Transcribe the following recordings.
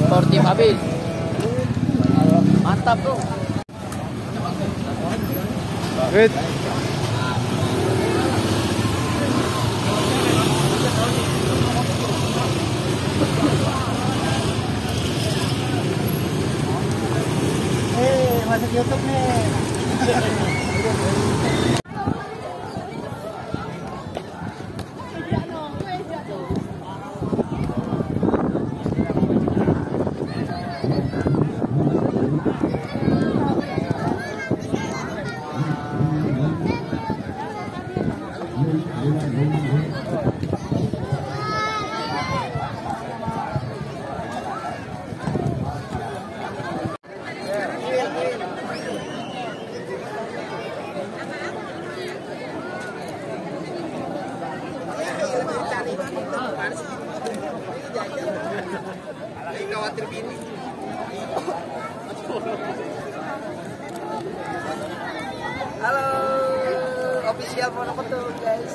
Sportif habis. Mantap tuh. Wait. Masuk YouTube nih. Khawatir gini. Halo, official foto guys.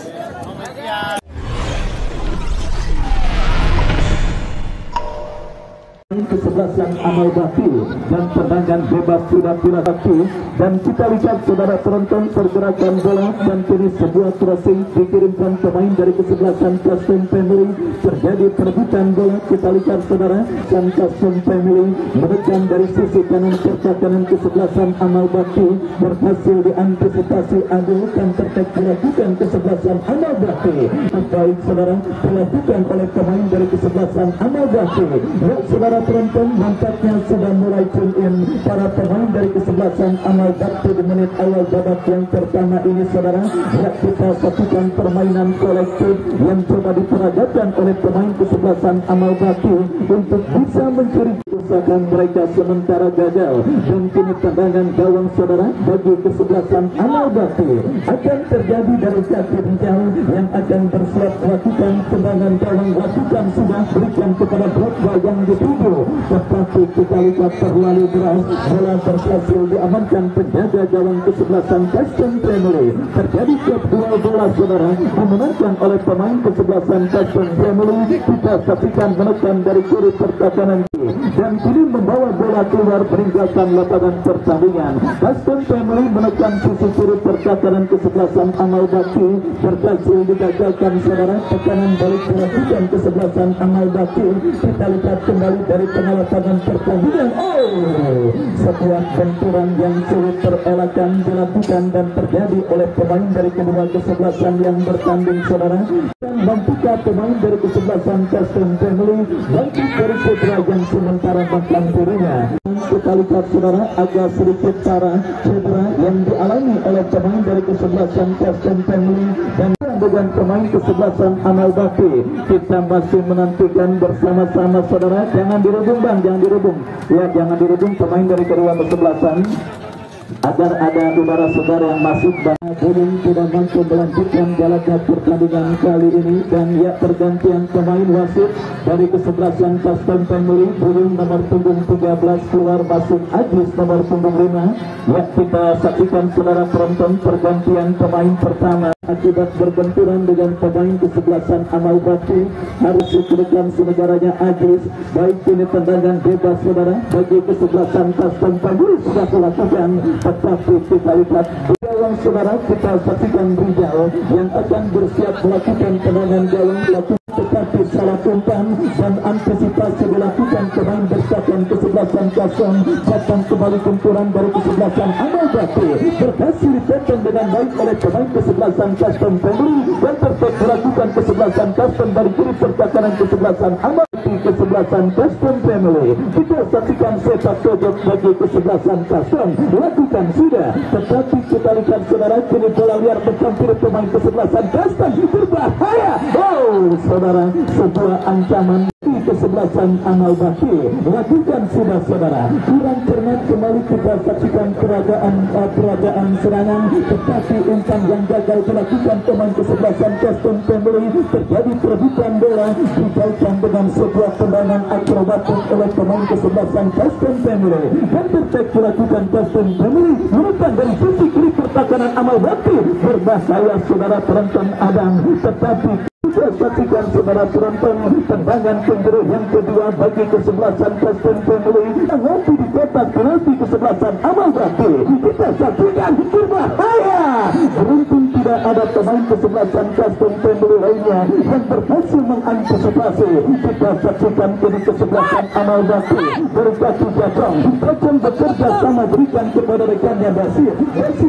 Kesebelasan Amal Bakti dan tendangan bebas sudah dilakukan, dan kita lihat saudara penonton pergerakan bola, dan kini sebuah crossing dikirimkan pemain dari kesebelasan Custom Family. Terjadi perebutan bola, kita lihat saudara, dan Custom Family menekan dari sisi kanan pertahanan kesebelasan Amal Bakti, berhasil diantisipasi Adil, dan dilakukan kesebelasan Amal Bakti. Baik saudara, dilakukan oleh pemain dari kesebelasan Amal Bakti. Ya saudara penonton, nampaknya sudah mulai tune in para pemain dari kesebelasan Amal Bakti di menit awal babak yang pertama ini saudara. Ya, kita saksikan permainan kolektif yang coba diperagakan oleh pemain kesebelasan Amal Bakti untuk bisa mencuri usaha mereka sementara gagal, dan kini tendangan gawang saudara bagi kesebelasan Amal Bakti akan terjadi dari kaki hijau yang akan bersiap melakukan tendangan gawang. Lakukan sudah, berikan kepada Drogba yang dituju, tetapi kita lihat terlalu deras, bola berhasil diamankan penjaga gawang kesebelasan Custom Family. Terjadi kedua bola saudara dimenangkan oleh pemain kesebelasan Custom Family. Kita saksikan menekan dari kiri pertahanan dan kini membawa bola keluar meninggalkan lapangan pertandingan. Custom Family menekan sisi kiri pertahanan kesebelasan Amal Bakti, berhasil digagalkan saudara. Tekanan balik dilakukan kesebelasan Amal Bakti. Kita lihat kembali dari tengah lapangan pertandingan. Sebuah benturan yang sulit terelakkan dilakukan dan terjadi oleh pemain dari kedua kesebelasan yang bertanding saudara, dan membuka pemain dari kesebelasan Custom Family bangkit dari cedera yang sementara bahkan dirinya. Kita lihat saudara, agak sedikit parah cedera yang dialami oleh pemain dari kesebelasan Custom Family dan dengan pemain kesebelasan Amal Bakti. Kita masih menantikan bersama-sama saudara. Jangan dirubung bang, jangan dirubung ya, jangan dirubung pemain dari kedua kesebelasan agar ada udara segar yang masuk, dan belum tidak mampu melanjutkan jalannya pertandingan kali ini. Dan ya, pergantian pemain wasit dari kesebelasan Custom Family, Burung nomor punggung 13 keluar, masuk Ajis nomor punggung 5. Ya, kita saksikan saudara penonton pergantian pemain pertama akibat berbenturan dengan pemain kesebelasan Amal Bakti. Harus diberikan senegaranya Ajis. Baik, ini tendangan bebas saudara bagi kesebelasan Custom Family sudah dilakukan, tetapi kita lihat gawang saudara, kita saksikan Rizal yang akan bersiap melakukan tendangan gawang, tetapi salah umpan dan antisipasi dilakukan pemain bersakan kesebelasan Custom. Datang kembali benturan dari kesebelasan Amal Bakti, berhasil ditendang dengan baik oleh pemain kesebelasan Custom Family, dan tertek dilakukan kesebelasan Custom dari kiri pertahanan kesebelasan Amal Bakti, kesebelasan Custom Family. Kita saksikan sepak pojok bagi kesebelasan Custom lakukan sudah, tetapi kita lihat saudara, kini bola liar mencampuri pemain kesebelasan Custom, berbahaya. Saudara, sebuah ancaman di kesebelasan Amal Bakti lakukan sudah saudara. Kurang cermat kembali kita saksikan peragaan serangan, tetapi umpan yang gagal dilakukan pemain kesebelasan Custom Family. Terjadi perebutan bola, dijauhkan dengan sebuah tendangan akrobatik oleh pemain kesebelasan Custom Family, dan tertek dilakukan Custom Family menekan dari sisi kiri pertahanan Amal Bakti. Berbahaya saudara penonton Adam, tetapi saksikan saudara penonton tendangan penjuru yang kedua bagi kesebelasan Custom Family yang nanti dicetak penalti kesebelasan Amal Bakti. Kita saksikan berbahaya. Beruntung tidak ada pemain kesebelasan Custom Family lainnya yang berhasil mengantisipasi. Kita saksikan ini kesebelasan Amal Bakti berkaki jatuh. Kacang bekerja sama berikan kepada rekannya Basir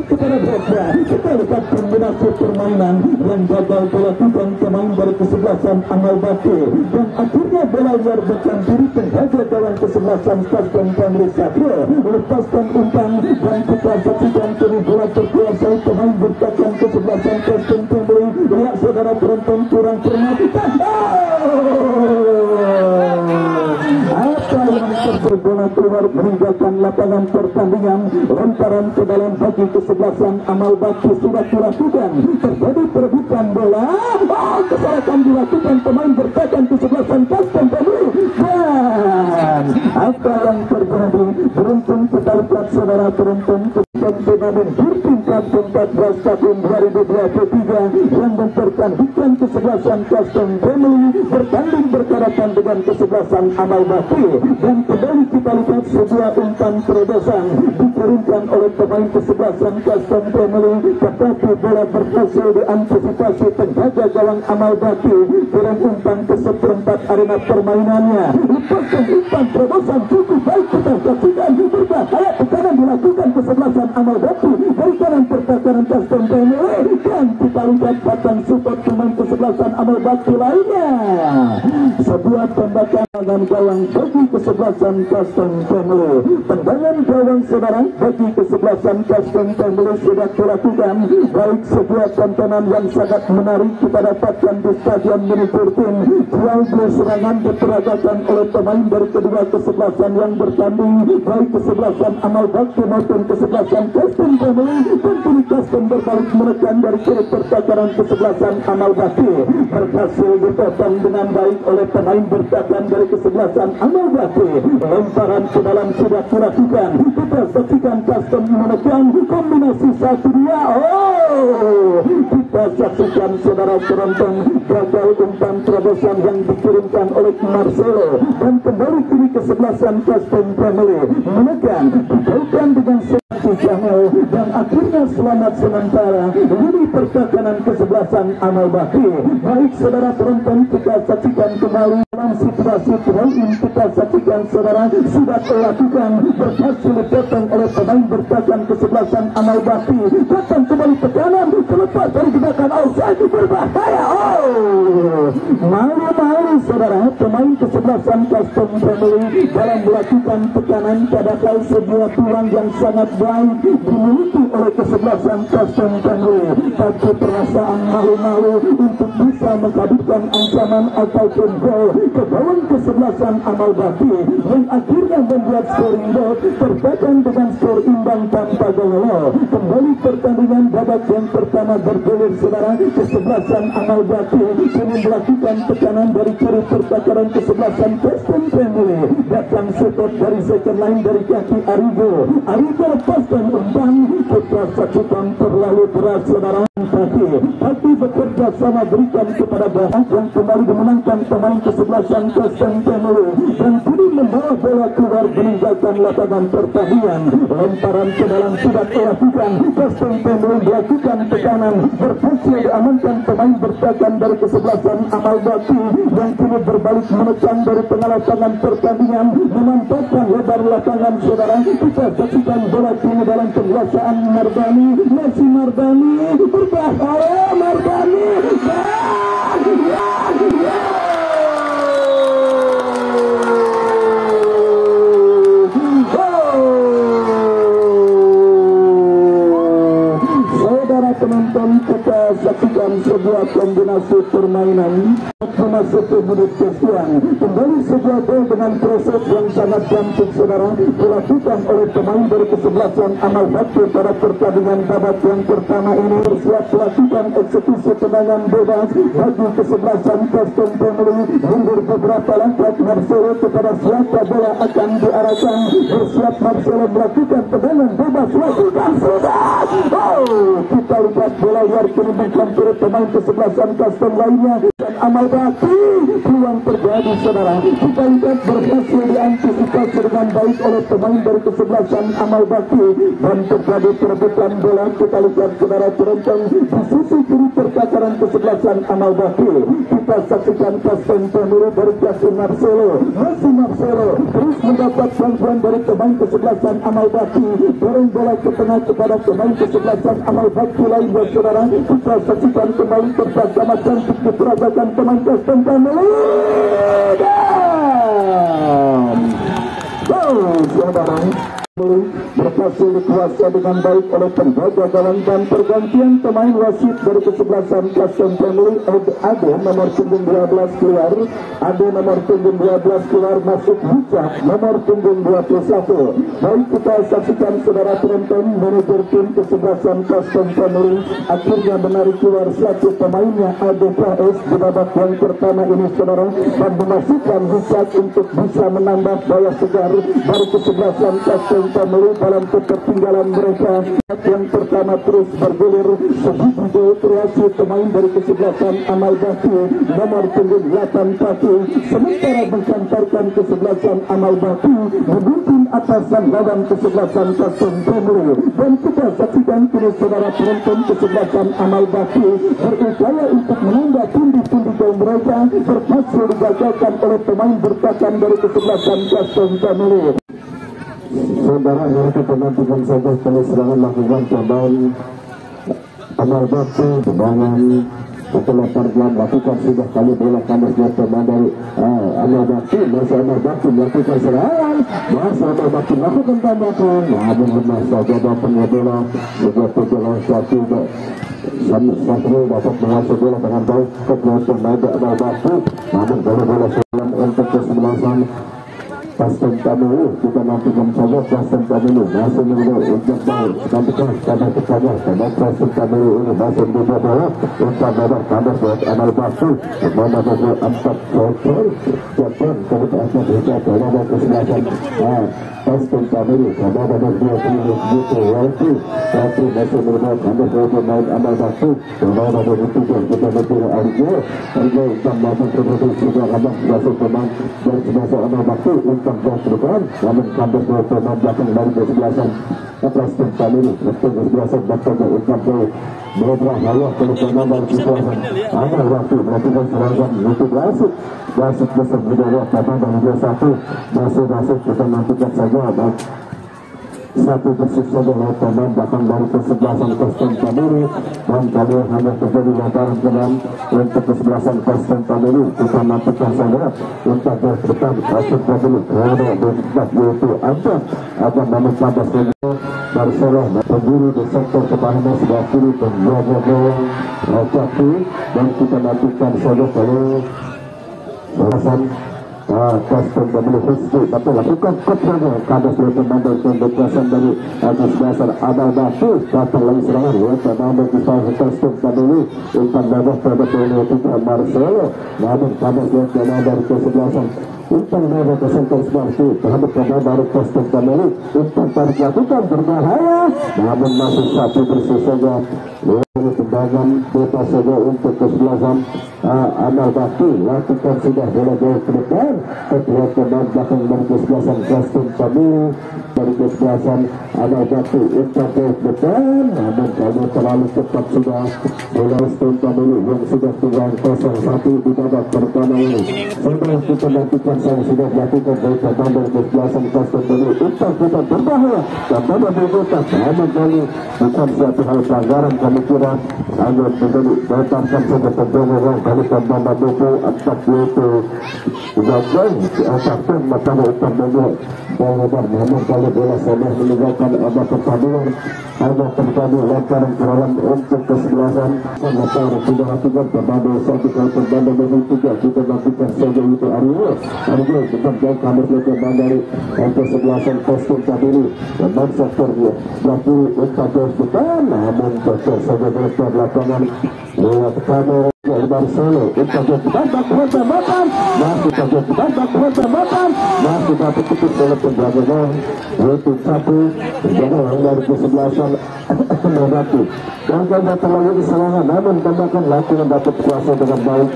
kepada mereka. Kita lihat kombinasi permainan yang gagal dilakukan pemain dari kesebelasan Amal Bakti dan akhirnya bola liar bukan diri penjaga gawang kesebelasan Custom Family Satrio melepaskan umpan dan kita saksikan kini bola terkuasa pemain bertahan kesebelasan Custom Family. Lihat saudara penonton kurang perhatikan. Apa yang terbola keluar meninggalkan lapangan pertandingan. Lemparan ke dalam bagi kesebelasan Amal Bakti sudah dilakukan. Terjadi perebutan bola. Kesalahan dilakukan pemain bertahan kesebelasan Custom Family. Dan apa yang terjadi? Beruntung kita lihat saudara penonton turnamen bertingkat 14 tahun 2023 yang mempertandingkan kesebelasan Custom Family bertanding berkarakan dengan kesebelasan Amal Bakti. Dan kembali kita lihat sebuah umpan terobosan dikirimkan oleh pemain kesebelasan Custom Family, tetapi bola berhasil diantisipasi penjaga gawang Amal Bakti dengan umpan ke seperempat arena permainannya. Lepaskan umpan terobosan cukup baik, kita saksikan berbahaya tekanan dilakukan kesebelasan Amal Bakti dari kanan pertahanan Custom Family dan kita lihat batang support pemain kesebelasan Amal Bakti lainnya. Sebuah tembakan dan gawang bagi kesebelasan Custom Family. Tendangan gawang saudara bagi kesebelasan Custom Family sudah dilakukan. Baik sebuah tontonan yang sangat menarik kita dapatkan di Stadion Mini Kurtin. Duel serangan diperagakan oleh pemain dari kedua kesebelasan yang bertanding, baik kesebelasan Amal Bakti maupun kesebelasan Custom Family. Tentu Custom berbalik menekan dari kiri pertahanan kesebelasan Amal Bakti. Berhasil dipotong dengan baik oleh pemain bertahan dari kesebelasan Amal Bakti. Lemparan ke dalam sudah dilakukan. Kita saksikan Custom menekan kombinasi 1-2. Kita saksikan saudara penonton gagal umpan terobosan yang dikirimkan oleh Marcelo dan kembali kini kesebelasan Custom Family menekan dijauhkan dengan Jamil dan akhirnya selamat sementara ini pertahanan kesebelasan Amal Bakti. Baik saudara penonton, kita saksikan kembali dalam situasi throw-in. Kita saksikan saudara sudah dilakukan, berhasil dipotong oleh pemain bertahan kesebelasan Amal Bakti. Datang kembali tekanan terlepas dari gerakan outside berbahaya. Malu-malu saudara pemain kesebelasan Custom Family dalam melakukan tekanan padahal sebuah tulang yang sangat baik dimiliki oleh kesebelasan Custom Family. Tapi perasaan malu-malu untuk bisa menghabiskan ancaman ataupun gol ke gawang kesebelasan Amal Bakti yang akhirnya membuat scoring dot tertekan dengan skor imbang tanpa gol. Kembali pertandingan babak yang pertama bergulir saudara. Kesebelasan Amal Bakti kini melakukan tekanan dari kiri pertahanan kesebelasan Custom Family. Datang support dari second line dari kaki Arigo lepaskan umpan. Kita saksikan terlalu berat saudara. Tapi bekerja sama berikan kepada Bahas yang kembali dimenangkan pemain kesebelasan Custom Family dan kini membawa bola keluar meninggalkan lapangan pertandingan. Lemparan ke dalam sudah dilakukan. Custom Family melakukan tekanan, berhasil diamankan pemain bertahan dari kesebelasan Amal Bakti yang kini berbalik menekan dari tengah lapangan pertandingan, memanfaatkan lebar lapangan saudara. Kita saksikan bola kini dalam penguasaan Mardani. Messi Mardani berbahaya. Mardani saudara penonton, kita saksikan sebuah kombinasi permainan memasuki menit ke-9. Kembali sebuah gol dengan proses yang sangat cantik saudara dilakukan oleh pemain dari kesebelasan Amal Bakti pada pertandingan babak yang pertama ini. Bersiap melakukan eksekusi tendangan bebas bagi kesebelasan Custom Family. Mundur beberapa langkah Marcelo kepada siapa bola akan diarahkan. Bersiap Marcelo melakukan tendangan bebas, lakukan sudah. Kita lihat bola liar kini menghampiri pemain kesebelasan Custom lainnya. Amal Bakti. Peluang terjadi saudara, kita lihat berhasil diantisipasi dengan baik oleh pemain dari kesebelasan Amal Bakti dan terjadi perebutan bola. Kita lihat saudara penonton di sisi kiri percakaran kesebelasan Amal Bakti. Kita saksikan pasen pemilu dari Jasin Marcelo. Masih Marcelo terus mendapat bantuan dari pemain kesebelasan Amal Bakti. Dorong bola ke tengah kepada pemain kesebelasan Amal Bakti lainnya saudara. Kita saksikan kembali percakapan cantik diperagakan pemain pasen pemilu. Saudara berhasil dikuasai dengan baik oleh penjaga gawang dan pergantian pemain wasit dari kesebelasan Custom Family. Ade nomor punggung 12 keluar, Ade nomor punggung 12 keluar, masuk Bucah nomor punggung 21. Baik, kita saksikan saudara penonton, manajer tim kesebelasan Custom Family akhirnya menarik keluar satu pemainnya Ade KS di babak yang pertama ini saudara, dan memasukkan Bucah untuk bisa menambah daya segar dari kesebelasan Custom Family dalam ketertinggalan mereka. Yang pertama terus bergulir sebuah kreasi pemain dari kesebelasan Amal Bakti nomor punggung 8 kaki, sementara mengkantarkan kesebelasan Amal Bakti memimpin atasan lawan kesebelasan Custom Family. Dan kita saksikan kini saudara penonton kesebelasan Amal Bakti berupaya untuk menambah pundi-pundi gol mereka, berhasil digagalkan oleh pemain bertahan dari kesebelasan Custom Family. Saudara, kita menantikan saja kali serangan lakukan pemain Amal Bakti dengan setelah perjalanan lakukan sudah kali bola kandas dari pemain dari Amal Bakti. Masih Amal Bakti melakukan serangan, masih Amal Bakti melakukan tembakan, namun benar saja datangnya bola sudah 7-1. Santri dapat menguasai bola dengan baik ke pemain Amal Bakti, namun bola-bola selang untuk kesebelasan Custom Family. Kita nantikan saja Custom Family masih menunggu untuk baik nantikan pada kepada Custom Family ini masih menunggu bola untuk babak kandas buat Amal Bakti mana babak 4 gol Jepang kemudian bisa pada kesebelasan Custom Family pada babak 20 gitu waktu masih menunggu kandas buat pemain Amal Bakti pada babak 3 kita menunggu Arjo untuk babak kedua juga abang masuk pemain dari kesebelasan Amal Bakti untuk berdepan, namun kandas dari pemain belakang dari kesebelasan Custom Family untuk kesebelasan bertemu untuk beberapa hal kalau pemain dari kesebelasan Amal Bakti melakukan serangan untuk wasit besar berdua pemain dari 21 masuk kita nantikan saja satu bersih saja oleh pemain belakang dari kesebelasan Custom Family, dan kali hanya terjadi lemparan ke dalam untuk kesebelasan Custom Family. Kita nantikan saja untuk berdepan Custom Family ada berdepan yaitu akan namun pada saja Marcelo berdiri di sektor pertahanan sebelah kiri penjaga gawang Bakti, dan kita nantikan saja kalau balasan Custom Family History tapi lakukan kopnya kandas dari pemain dari pembebasan dari atas dasar Amal Bakti. Datang lagi serangan ya pemain dari Custom Family umpan babak pada pemain kita Marcelo, namun kandas dari pemain dari kesebelasan umpan babak ke sektor Bakti terhadap pemain dari Custom Family. Umpan tarik lakukan berbahaya, namun masih satu bersih saja. Tendangan bebas saja untuk kesebelasan Amal Bakti. Lakukan sudah bola jauh ke depan kedua pemain belakang dari kesebelasan Custom Family dari kesebelasan Amal Bakti untuk ke depan, namun kalau terlalu cepat sudah bola Custom Family yang sudah tinggal 0-1 di babak pertama ini. Sebelum kita nantikan saya sudah melakukan dari pemain dari kesebelasan Custom Family untuk kita berbahaya kepada berbuka sama kali bukan suatu hal pelanggaran. Kami kira hanya menjadi datangkan saja pertolongan kali tambah buku atas itu gagal asalkan matanya utang bola namun kali bola sama meninggalkan babak pertandingan hanya terjadi lemparan ke dalam untuk kesebelasan lemparan sudah lakukan kepada satu kali terbanding dengan 3. Kita nantikan saja itu Aryo tetap jauh kandas lemparan dari kesebelasan Custom Family dan sektornya berarti untuk terus depan, namun betul saja berlepas lapangan lewat kamera Marcelo untuk tembakan tembakan masih saja tembakan masih dapat tutup oleh penjaga gawang yaitu satu penjaga gawang dari kesebelasan Bakti. Dan tidak terlalu diserangan, namun tembakan lakukan dapat kuasa dengan baik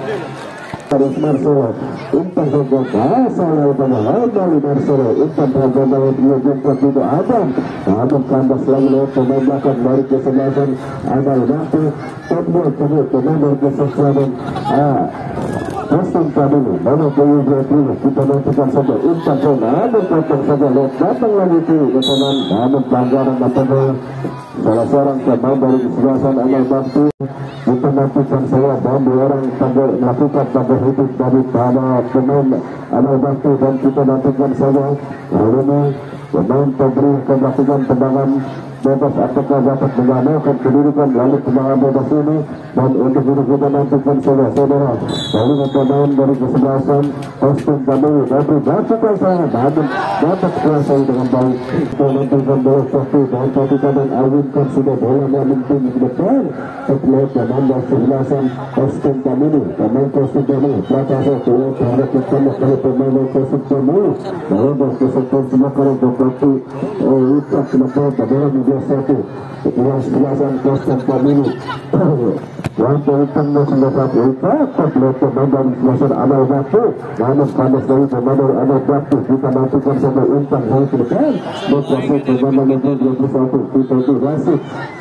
Terus Marcelo Intan Jogoga salah kembali Marcelo Intan Jogoga dia jumpa tidak ada namun kandas lagi lewat pemain belakang dari kesebelasan Amal Bakti pemain dari kesebelasan Kostum dulu, mana boleh dulu kita nantikan saja Intan Jogoga namun potong saja lewat datang lagi ke teman namun pelanggaran apa salah seorang pemain dari kesebelasan Amal Bakti kita nantikan saya dan dua orang melakukan tabur hidup dari para pemain Amal Bakti dan kita nantikan saja hari ini pemain Tobri melakukan tendangan bebas apakah dapat mengamankan kedudukan lalu tendangan bebas ini dan untuk itu kita nantikan saja saudara lalu pemain dari kesebelasan kostum kami tapi dapat saya dapat kuasai dengan baik kita nantikan bola satu dan satu dan awinkan sudah bola yang tinggi ke depan setelah pemain kesebelasan kostum kami pemain kostum kami belakang satu terhadap kita kalau pemain kostum kami lalu kesebelasan semua kalau berarti utak kenapa pada satu kesebelasan kostum kami yang tentang mendapat utak terlihat pemain dari kesebelasan Amal Bakti namun panas dari pemain dari Amal Bakti kita nantikan sampai Intan hari ke depan berkuasa pemain nomor 21 kita itu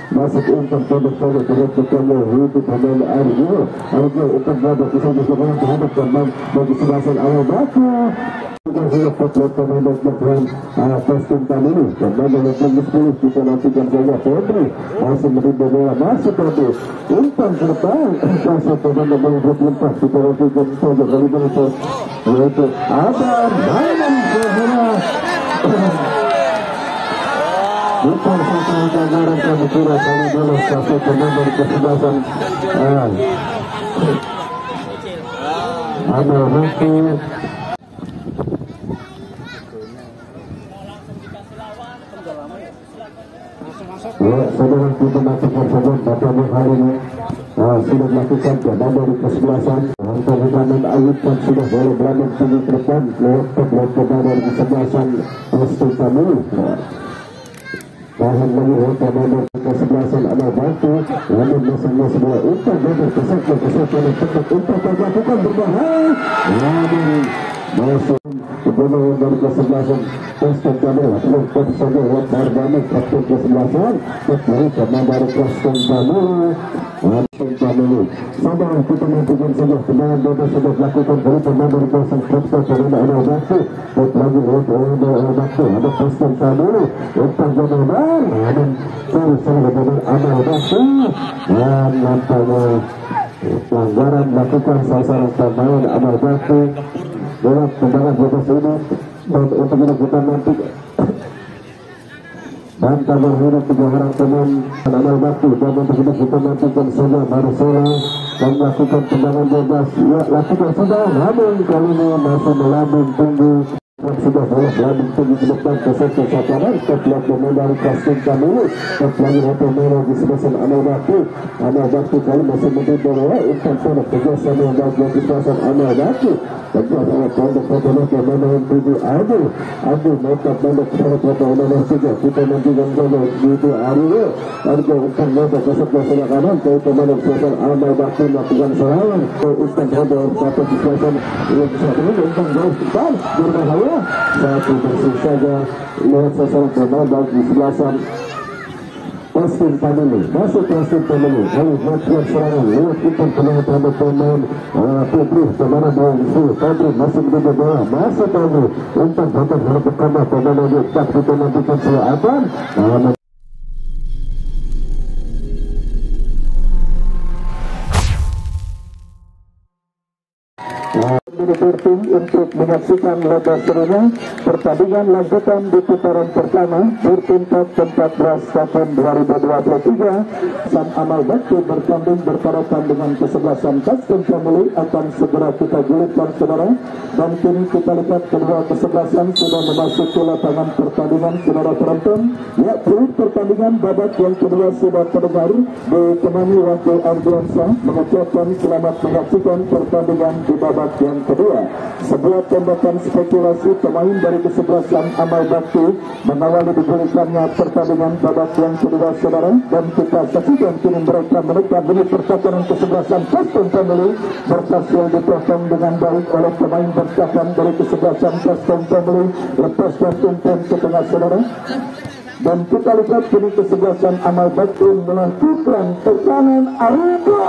masuk Intan pendek-pendek terhadap ketemu hidup pemain Argo Intan berada kisah-kisah terhadap pemain dari kesebelasan Amal Bakti kita sudah potret pemain dari kostum kami ini pemain nomor 10 kita nantikan saja Febri masih menunda bola masuk Febri Intan ke depan kuasa pemain nomor 24 kita nantikan saja kali ini yaitu ada Malam Sehera kita satu gambaran kami kira kami bolos satu pemain dari kesebelasan Amal Bakti. Ya, saudara kita melakukan saja pada hari ini sudah melakukan keadaan dari kesebelasan angka hubungan Ayuban sudah boleh berangkat tinggi ke depan lewat keadaan dari kesebelasan kostum kami bahan lagi lewat keadaan dari kesebelasan Amal Bakti namun masing-masing bola Intan dari kesehatan yang cepat Intan terlakukan berbahaya namun masuk kebenaran dari kesebelasan kostum kami lakukan saja lewat Mardani kapten kesebelasan dari pemain dari kostum kami saudara kita nantikan saja tendangan bebas sudah dilakukan dari pemain dari kostum pemain Amal Bakti lagi lewat Amal Bakti ada kostum kami Intan Jogoga namun salah pemain Amal Bakti dan nampaknya pelanggaran dilakukan salah seorang pemain Amal Bakti dalam tendangan bebas ini dan untuk itu kita nanti dan kabar hidup 3 orang teman Amal Bakti dan untuk itu kita nantikan saja Marcelo dan melakukan tendangan bebas ya lakukan saja namun kali ini masih melambung tinggi sudah boleh melambung tinggi ke depan ke kanan setelah pemain dari kostum kami setelah pemain di sebelah Amal Bakti kali masih menjadi bola Intan Pondok kerjasama yang baik di kawasan Amal Bakti tentu ada Pondok pemain yang tinggi Adu mereka Pondok pemain juga kita nantikan saja itu Argo Intan Pondok ke sebelah kanan ke pemain di kawasan Amal Bakti melakukan serangan ke Intan Pondok satu di kawasan Intan jauh depan berbahaya satu bersih saja lihat seorang pemain baik di sebelasan kostum family masuk kostum family lalu melakukan serangan lihat kita pemain terhadap pemain Febri kemana bola Febri masih menjaga bola masuk Febri Intan datang dari pertama pemain yang tak kita nantikan selatan untuk menyaksikan laga serunya pertandingan lanjutan di putaran pertama bertingkat 14 tahun 2023 Sam Amal Bakti bertanding bertarakan dengan kesebelasan kostum family akan segera kita gulirkan saudara dan kini kita lihat kedua kesebelasan sudah memasuki lapangan pertandingan saudara penonton ya pertandingan babak yang kedua sudah terdengar ditemani wakil Ardiansyah mengucapkan selamat menyaksikan pertandingan di babak babak yang kedua. Sebuah tembakan spekulasi pemain dari kesebelasan Amal Bakti mengawali diberikannya pertandingan babak yang kedua, saudara, dan kita saksikan kini mereka menekan demi pertahanan kesebelasan Custom Family berhasil dipotong dengan baik oleh pemain bertahan dari kesebelasan Custom Family. Lepaskan umpan ke tengah, saudara, dan kita lihat kini kesebelasan Amal Bakti melakukan tekanan Arindo.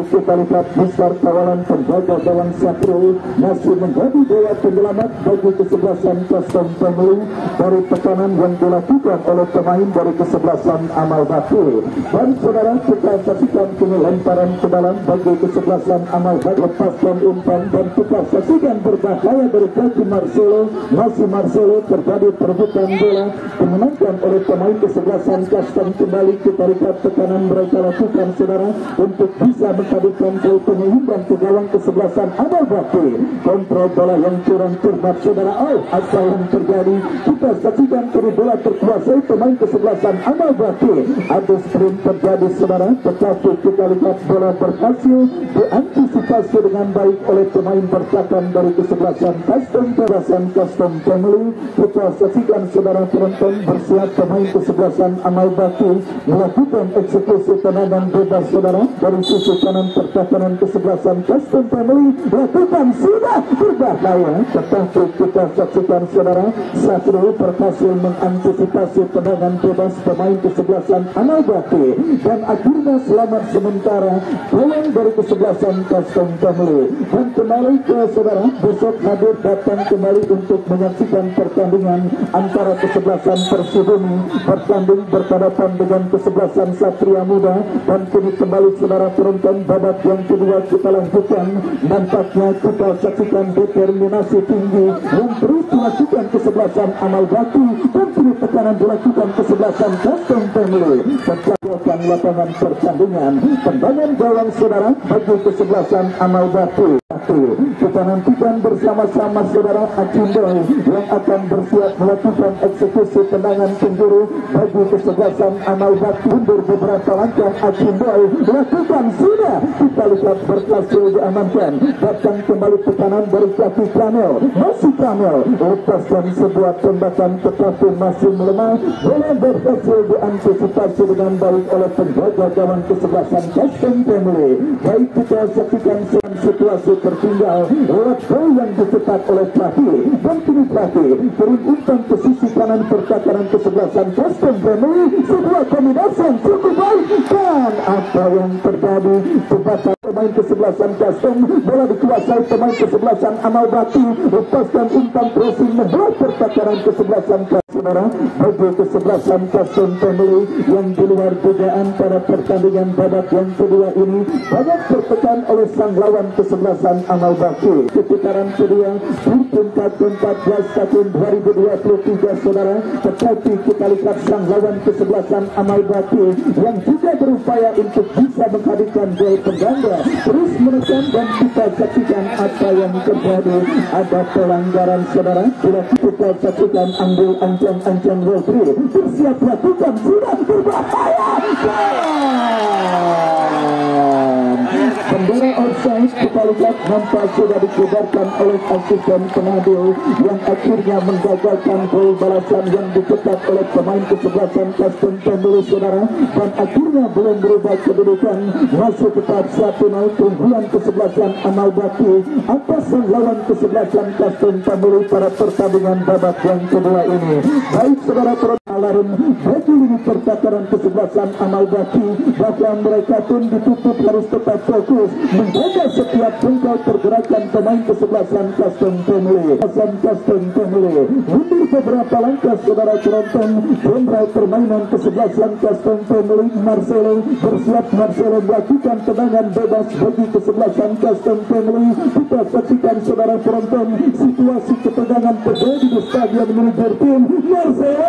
Kita lihat besar kawalan penjaga gawang Satrio masih menjadi dewa penyelamat bagi kesebelasan Custom Family dari tekanan yang dilakukan oleh pemain dari kesebelasan Amal Bakti. Dan saudara, kita saksikan kini lemparan ke dalam bagi kesebelasan Amal Bakti, lepaskan umpan, dan kita saksikan berbahaya dari kaki Marcelo. Masih Marcelo, terjadi perebutan bola dimenangkan oleh pemain kesebelasan Custom. Kembali kita lihat tekanan mereka lakukan, saudara, untuk bisa menghadirkan gol penyeimbang ke gawang kesebelasan Amal Bakti. Kontrol bola yang kurang cermat, saudara. Apa yang terjadi? Kita saksikan kini bola terkuasai pemain kesebelasan Amal Bakti. Ada sprint terjadi, saudara, tetapi kita lihat bola berhasil diantisipasi dengan baik oleh pemain bertahan dari kesebelasan Custom Family. Kita saksikan, saudara penonton, bersiap pemain kesebelasan Amal Bakti melakukan eksekusi tendangan bebas, saudara, dari sisi kanan pertahanan kesebelasan Custom Family lakukan sudah berbahaya, tetapi kita saksikan, saudara, Satrio berhasil mengantisipasi tendangan bebas pemain kesebelasan Amal Bakti, dan akhirnya selamat sementara gawang dari kesebelasan Custom Family. Dan kembali ke saudara, besok hadir datang kembali untuk menyaksikan pertandingan antara kesebelasan Persibumi bertanding berhadapan dengan kesebelasan Satria Muda. Dan kini kembali, saudara penonton, babak yang kedua kita lanjutkan. Nampaknya kita saksikan determinasi tinggi yang terus dilakukan kesebelasan Amal Bakti, dan kini tekanan dilakukan kesebelasan Custom Family. Menjatuhkan lapangan pertandingan, tendangan gawang, saudara, bagi kesebelasan Amal Bakti. Kita nantikan bersama-sama, saudara, Acindoy yang akan bersiap melakukan eksekusi tendangan penjuru bagi kesebelasan Amal Bakti. Mundur beberapa langkah, Acindoy lakukan sudah, kita lihat berhasil diamankan. Datang kembali tekanan dari kaki Kamel, masih Kamel lepaskan sebuah tembakan tetapi masih melemah. Bola berhasil diantisipasi dengan baik oleh penjaga gawang kesebelasan Custom Family. Baik, kita saksikan situasi tertinggal lewat gol yang dicetak oleh Prati, dan kini Prati kirim umpan ke sisi kanan pertahanan kesebelasan Custom Family. Sebuah kombinasi yang cukup baik, dan apa yang terjadi? Jembatan pemain kesebelasan Custom, bola dikuasai pemain kesebelasan Amal Bakti, lepaskan umpan crossing membuat pertahanan kesebelasan saudara bagi kesebelasan Custom Family yang di luar dugaan pada pertandingan babak yang kedua ini banyak tertekan oleh sang lawan kesebelasan Amal Bakti. Putaran kedua di tingkat 14 tahun 2023, saudara, tetapi kita lihat sang lawan kesebelasan Amal Bakti yang juga berupaya untuk bisa menghadirkan gol pengganda terus menekan, dan kita saksikan apa yang terjadi. Ada pelanggaran, saudara. Kita saksikan ambil ancang Rodri bersiap lakukan sudah berbahaya. Bendera offside kita lihat nampak sudah dikeluarkan oleh asisten pengadil yang akhirnya menggagalkan gol balasan yang dicetak oleh pemain kesebelasan Custom Family, saudara, dan akhirnya belum berubah kedudukan, masih tetap 1-0 keunggulan kesebelasan Amal Bakti atas lawan kesebelasan Custom Family pada pertandingan babak yang kedua ini. Baik, saudara, alarm bagi lini pertahanan kesebelasan Amal Bakti, bahkan mereka pun ditutup harus tetap fokus menjaga setiap jengkal pergerakan pemain kesebelasan Custom Family. Custom Family mundur beberapa langkah, saudara penonton. Jenderal permainan kesebelasan Custom Family Marcelo bersiap, Marcelo melakukan tendangan bebas bagi kesebelasan Custom Family. Kita saksikan, saudara penonton, situasi ketegangan terjadi di stadion manajer tim Marcelo.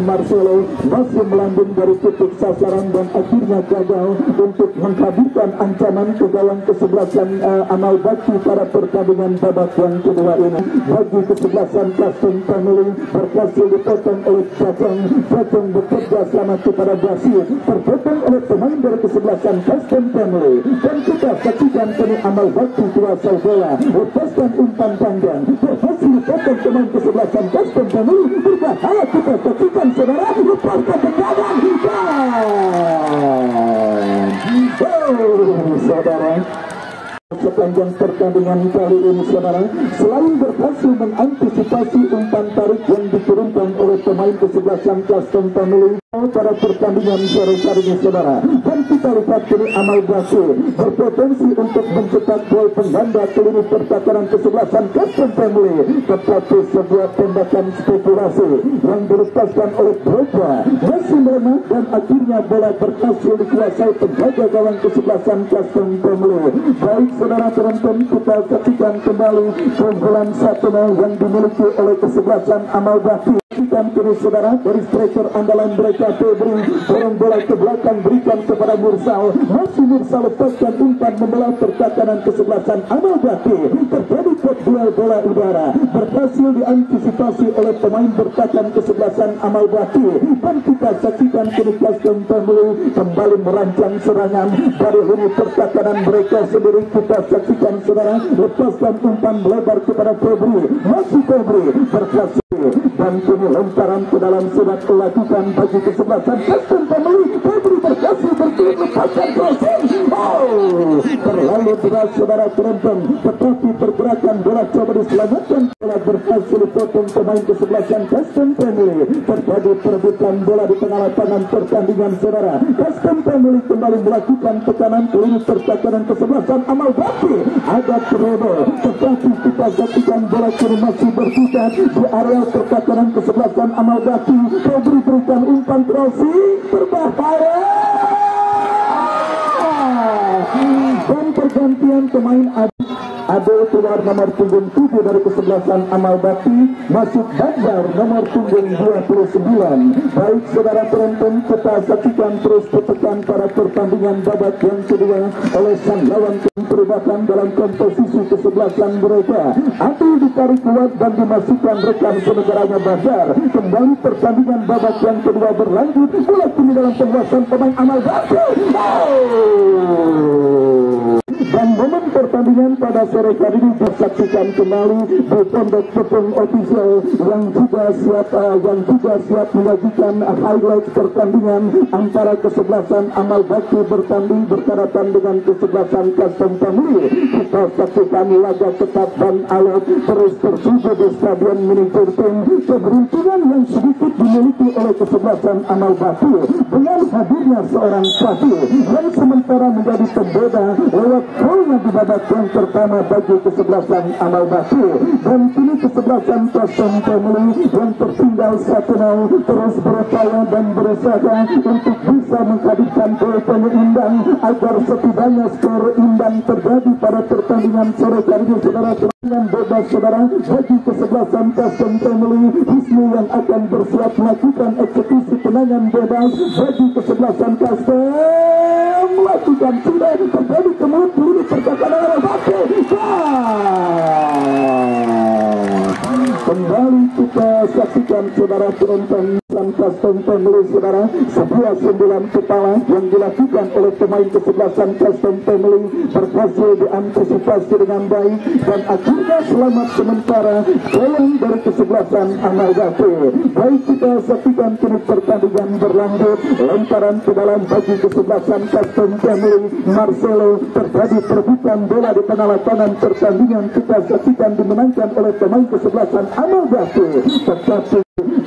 Marcelo masih melambung dari titik sasaran dan akhirnya gagal untuk menghadirkan ancaman ke gawang kesebelasan Amal Bakti pada pertandingan babak yang kedua ini. Bagi kesebelasan Custom Family berhasil dipotong oleh Cacang bekerja sama kepada Brasil, terpotong oleh pemain dari kesebelasan Custom Family, dan kita saksikan kini Amal Bakti kuasa bola lepaskan umpan panjang berhasil dipotong pemain kesebelasan Custom Family. Berbahaya, kita saksikan saudara, lepaskan tendangan saudara. Sepanjang pertandingan kali ini saudara, selain berhasil mengantisipasi umpan tarik yang diturunkan oleh pemain kesebelasan Custom Family pada pertandingan sore hari ini saudara, dan kita lihat kini Amal Bakti berpotensi untuk mencetak gol pengganda ke lini pertahanan kesebelasan Custom Family, tetapi sebuah tembakan spekulasi yang dilepaskan oleh Broja masih melemah dan akhirnya bola berhasil dikuasai penjaga gawang kesebelasan Custom Family. Baik saudara penonton, kita saksikan kembali keunggulan 1-0 yang dimiliki oleh kesebelasan Amal Bakti. Dan kini saudara, dari striker andalan mereka Febri dorong bola ke belakang, berikan kepada Mursal, masih Mursal lepaskan umpan membelah pertahanan kesebelasan Amal Bakti. Terjadi duel bola udara berhasil diantisipasi oleh pemain bertahan kesebelasan Amal Bakti, dan kita saksikan kini Custom Family kembali merancang serangan dari lini pertahanan mereka sendiri. Kita saksikan saudara, lepaskan umpan melebar kepada Febri, masih Febri berhasil, dan kini lemparan ke dalam sudah dilakukan bagi kesebelasan Custom Family. Febri berhasil berkirim lepaskan crossing. Terlalu berat saudara penonton, tetapi pergerakan bola coba diselamatkan, bola berhasil dipotong pemain kesebelasan Custom Family. Terjadi perebutan bola di tengah lapangan pertandingan saudara. Custom Family kembali melakukan tekanan ke lini pertahanan kesebelasan Amal Bakti. Agak terobos, tetapi kita saksikan bola kini masih berputar di area pertahanan kesebelasan Amal Bakti. Febri berikan umpan crossing berbahaya, dan pergantian pemain Adel keluar nomor punggung 7 dari kesebelasan Amal Bakti, masuk Bandar nomor punggung 29. Baik saudara penonton, kita saksikan terus petekan pada pertandingan babak yang kedua oleh sang lawan perubahan dalam komposisi kesebelasan mereka. Adel ditarik kuat dan dimasukkan rekan senegaranya Bandar. Kembali pertandingan babak yang kedua berlanjut, bola kini dalam penguasaan pemain Amal Bakti. Dan momen pertandingan pada sore kali ini disaksikan kembali di Pondok Tepung Official yang juga siap menyajikan highlight pertandingan antara kesebelasan Amal Bakti bertanding berhadapan dengan kesebelasan Custom Family. Kita saksikan laga ketat dan alot terus tersusun di Stadion Mini Turting. Keberuntungan yang sedikit dimiliki oleh kesebelasan Amal Bakti dengan hadirnya seorang pelatih yang sementara menjadi pembeda lewat golnya di babak yang pertama bagi kesebelasan Amal Bakti. Dan kini kesebelasan Custom Family yang tertinggal 1-0 terus berupaya dan berusaha untuk bisa menghadirkan gol penyeimbang agar setidaknya skor imbang terjadi pada pertandingan sore kali ini saudara. Dengan bebas saudara bagi kesebelasan Custom Family, Wisnu yang akan bersiap melakukan eksekusi tendangan bebas bagi kesebelasan Custom melakukan sudah terjadi kemudian percakapan Amal Bakti. Kembali kita saksikan saudara penonton Custom Family saudara, sebuah sundulan kepala yang dilakukan oleh pemain kesebelasan Custom Family berhasil diantisipasi dengan baik dan akhirnya selamat sementara gawang dari kesebelasan Amal Bakti. Baik kita saksikan kini pertandingan berlanjut, lemparan ke dalam bagi kesebelasan Custom Family. Marcelo, terjadi perebutan bola di tengah lapangan pertandingan, kita saksikan dimenangkan oleh pemain kesebelasan Amal Bakti, tetapi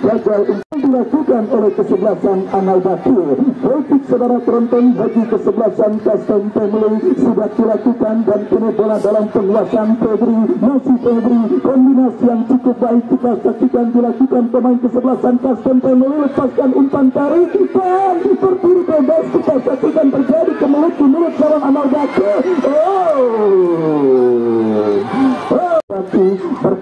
gagal untuk dilakukan oleh kesebelasan Amal Bakti. Kritik saudara penonton bagi kesebelasan Custom Family sudah dilakukan dan kini bola dalam penguasaan Febri, masih Febri, kombinasi yang cukup baik kita saksikan dilakukan pemain kesebelasan Custom Family, lepaskan umpan tarik dan berdiri bebas kita saksikan terjadi ke mulut lawan Amal Bakti.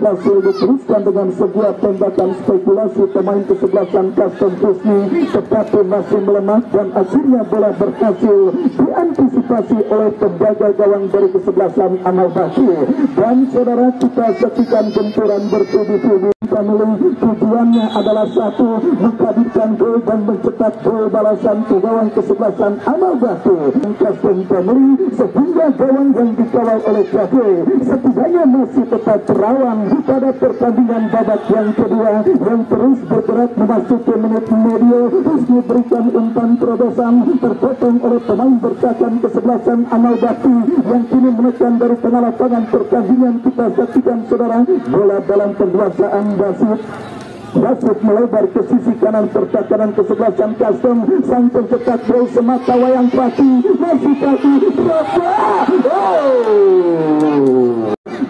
berhasil diteruskan dengan sebuah tembakan spekulasi pemain kesebelasan Custom Husni, tetapi masih melemah dan akhirnya bola berhasil diantisipasi oleh penjaga gawang dari kesebelasan Amal Bakti. Dan saudara, kita saksikan benturan bertubi-tubi. Tujuannya adalah satu, menghadirkan gol dan mencetak gol balasan ke gawang kesebelasan Amal Bakti Custom Family, sehingga gawang yang dikawal oleh Jake setidaknya masih tetap terawan pada pertandingan babak yang kedua yang terus bergerak memasuki menit medio. Terus diberikan umpan terobosan terpotong oleh pemain bertahan kesebelasan Amal Bakti yang kini menekan dari tengah lapangan pertandingan. Kita saksikan saudara, bola dalam penguasaan Basit melebar ke sisi kanan pertahanan kesebelasan Custom. Sang pencetak gol semata wayang Pati masih Pati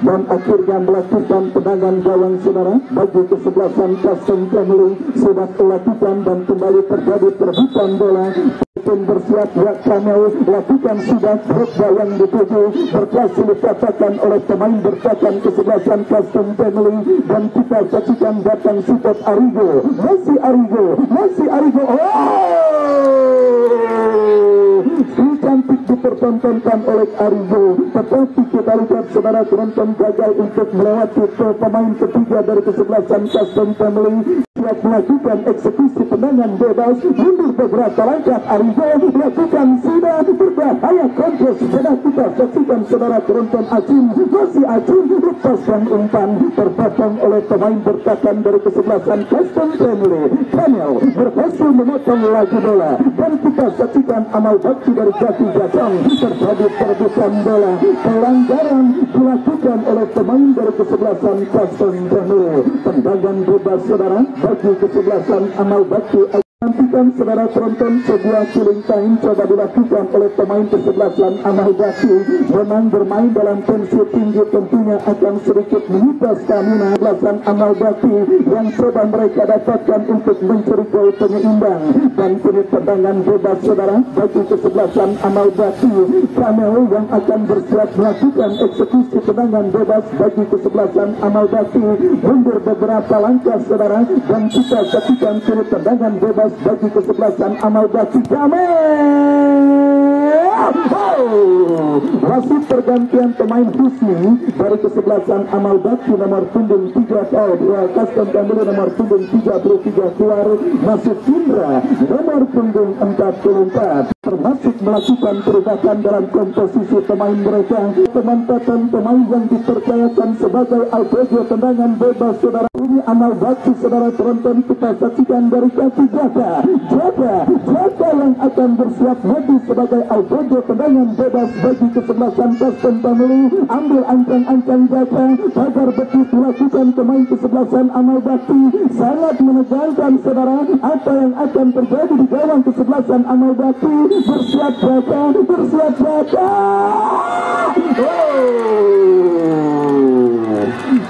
dan akhirnya melakukan tendangan gawang saudara bagi kesebelasan Custom Family. Sudah dilakukan dan kembali terjadi perebutan bola. Tim bersiap buat Kamel lakukan sudah drogba yang dituju berhasil dikatakan oleh pemain bertahan kesebelasan Custom Family. Dan kita saksikan datang support Arigo, masih Arigo. Cantik dipertontonkan oleh Arigo, tetapi kita lihat saudara penonton gagal untuk melewati pemain ketiga dari kesebelasan Custom Family. Siap melakukan eksekusi tendangan bebas, mundur beberapa langkah. Arigo melakukan sudah berbahaya kontrol. Sudah kita saksikan saudara penonton Acim, masih Acim lepaskan umpan terpotong oleh pemain bertahan dari kesebelasan Custom Family. Daniel berhasil memotong lagi bola dan kita saksikan Amal Bakti dari Jati Jatang terjadi perebutan bola. Pelanggaran dilakukan oleh pemain dari kesebelasan Custom Family. Tendangan bebas saudara bagi kesebelasan Amal Bakti. Nantikan saudara penonton, sebuah killing time coba dilakukan oleh pemain kesebelasan Amal Bakti. Memang bermain dalam tensi tinggi tentunya akan sedikit menyita stamina kesebelasan Amal Bakti yang coba mereka dapatkan untuk mencuri gol penyeimbang. Dan kini tendangan bebas saudara bagi kesebelasan Amal Bakti. Kamel yang akan bersiap melakukan eksekusi tendangan bebas bagi kesebelasan Amal Bakti mundur beberapa langkah saudara dan kita saksikan kini tendangan bebas bagi kesebelasan Amal Bakti. Wasit pergantian pemain Husni dari kesebelasan Amal Bakti nomor punggung 3 Custom Family nomor punggung 33 keluar, masuk Indra nomor punggung 44 termasuk melakukan perubahan dalam komposisi pemain mereka. Pemanfaatan pemain yang dipercayakan sebagai Alfredo tendangan bebas saudara ini Amal Bakti saudara penonton. Kita saksikan dari kaki Jaga yang akan bersiap maju sebagai Alfredo tendangan bebas bagi kesebelasan Custom Family. Ambil ancang-ancang Jaga agar betul dilakukan pemain kesebelasan Amal Bakti. Sangat menegangkan saudara apa yang akan terjadi di gawang kesebelasan Amal Bakti. Bersiap Jaga.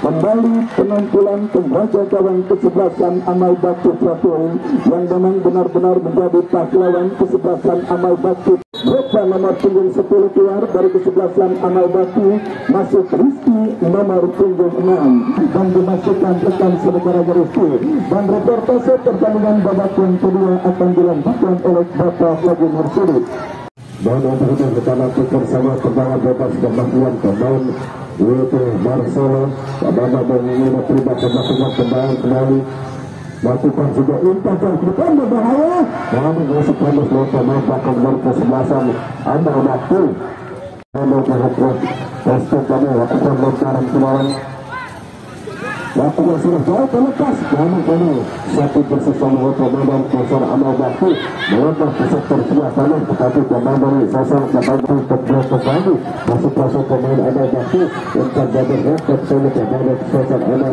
Kembali penampilan penjaga gawang kesebelasan Amal Bakti Pratul yang memang benar-benar menjadi pahlawan kesebelasan Amal Bakti. Drogba nomor punggung 10 keluar dari kesebelasan Amal Bakti, masuk Rizky nomor punggung 6 dan dimasukkan rekan saudara Rizky. Dan reportase pertandingan babak yang kedua akan dilanjutkan oleh Bapak Fadil Mursidi. Dan untuk itu kita lakukan bersama tendangan bebas kemampuan pemain yaitu Marcelo. Bagaimana mengingat terlibat kemampuan tendangan kembali lakukan juga umpan ke depan berbahaya. Namun masuk panas oleh pemain belakang dari kesebelasan Amal Bakti. Namun terhadap Restu kami lakukan lontaran kemarin. Lakukan sudah jauh terlepas. Namun kami satu bersama pemain pasar Amal Bakti melompat ke sektor sebelah kanan, tetapi pemain dari sasar kembali terjatuh lagi. Masuk pemain Amal Bakti untuk jadi rekod sulit dari sasar Amal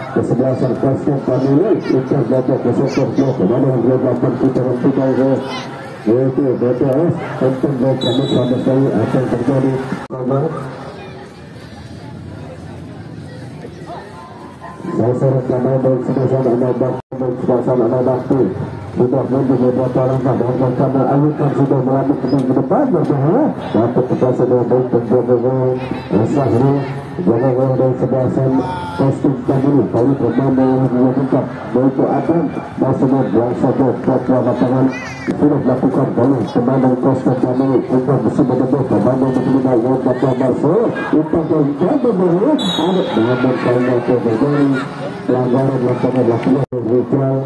kesebelasan Custom Family untuk jadi ke sektor sebelah kanan yang dilakukan kita hentikan yaitu BTS untuk kami sama sekali akan terjadi. Sasar pemain dari kesebelasan Amal Bakti sudah mundur beberapa langkah dan karena Ayukan sudah melambat ke depan berbahaya. Dapat kita sudah baik penjaga Sahri Jangan orang dari sebelasan kostum dahulu kali pertama yang dilakukan yaitu Adam Masyarakat yang satu kuat lapangan sudah melakukan kali teman kostum dahulu untuk bisa menembus teman menerima yang dapat masuk untuk menjaga dahulu ada namun kalinya terjadi pelanggaran lapangan lapangan ritual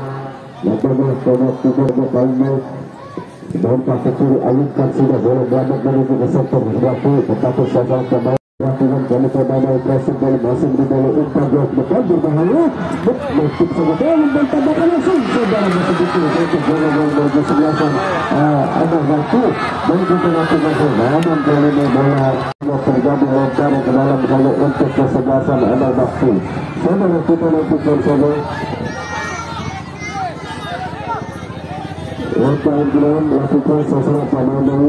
lapangan komod tidur kalinya dan kaki kiri alihkan sudah boleh berada menuju ke sektor berlaku tetapi sasaran kembali lakukan kali kembali pressing kali masih di bawah umpan blok depan berbahaya menutup saja bola dan tambahkan langsung saudara masih betul untuk bola bagi sebelasan ada waktu dan kita lakukan namun kali ini bola terjadi lontar ke dalam kali untuk kesebelasan ada waktu saudara kita lakukan saja Wartaan Gilang melakukan sasaran pemandang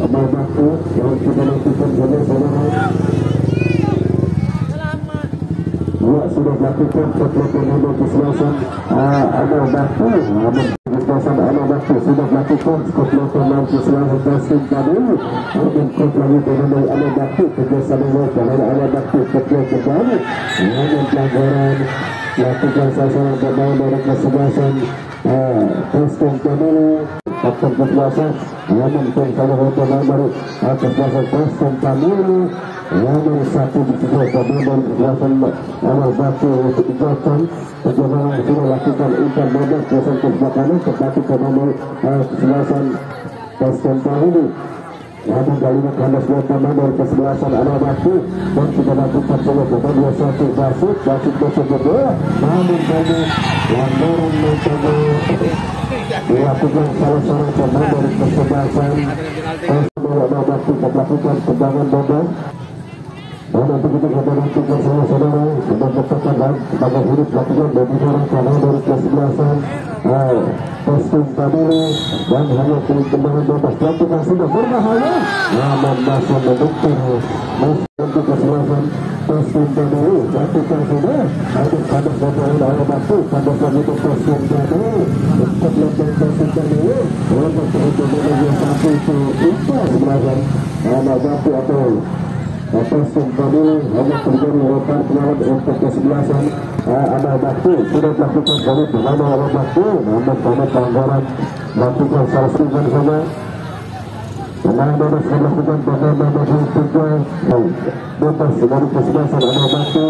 Amal Bakti yang kita lakukan saudara Dua sudah melakukan pemandang keselasan Amal Bakti keselasan Amal Bakti sudah melakukan pemandang keselasan testing tadi dan kot lagi pemandang Amal Bakti kerjasama mereka Amal Bakti ketua kembali dengan pelanggaran lakukan sasaran pemandang keselasan Kristen Kamil Kapten kesebelasan namun salah satu nomor kesebelasan Kristen Kamil namun satu di kesebelasan kesebelasan Amal Bakti untuk Johnson perjalanan sudah lakukan umpan bodoh Kristen kesebelasan tetapi ke nomor kesebelasan Kristen Kamil namun kalinya kandas nomor kesebelasan Amal Bakti dan sudah lakukan sebuah bodoh 2-1 Basit kedua namun kali pelanggaran metode dilakukan salah seorang pemain dari kesebelasan Amal Bakti melakukan tendangan bodoh dan nanti kita lakukan saudara sedang bertekan dan sebagai hidup lakukan bagi orang pemain dari kesebelasan kostum Kamil dan hanya tendangan bebas lakukan sudah berbahaya namun masih mendukung untuk kesebelasan kostum Kamil lakukan sudah untuk kandas bodoh Amal Bakti kandas lagi untuk kostum Kamil untuk lakukan kostum Kamil untuk kemudian satu itu kesebelasan Amal Bakti atau kostum Kamil hanya terjadi rotan penawar untuk kesebelasan Amal Bakti sudah melakukan kali bersama Amal Bakti namun karena pelanggaran melakukan salah satu sama pemain bebas melakukan pemain bebas juga bebas dari kesebelasan Amal Bakti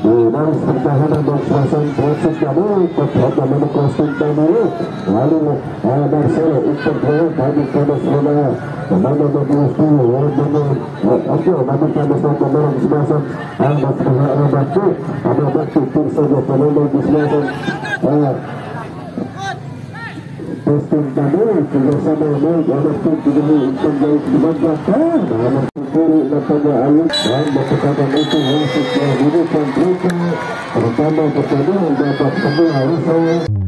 dari pertahanan dan kesebelasan kostum Kamil kepada mana kostum Kamil lalu Marcelo untuk bagi kandas bola pemain bebas Oke, namun kami satu orang kesebelasan Amal Bakti pun saja pemain kesebelasan kostum Kamil kerjasama baik ada pun juga untuk baik dibanggakan namun kiri lapangan Ayub dan berkekapan itu langsung menggunakan mereka pertama pertama dapat semua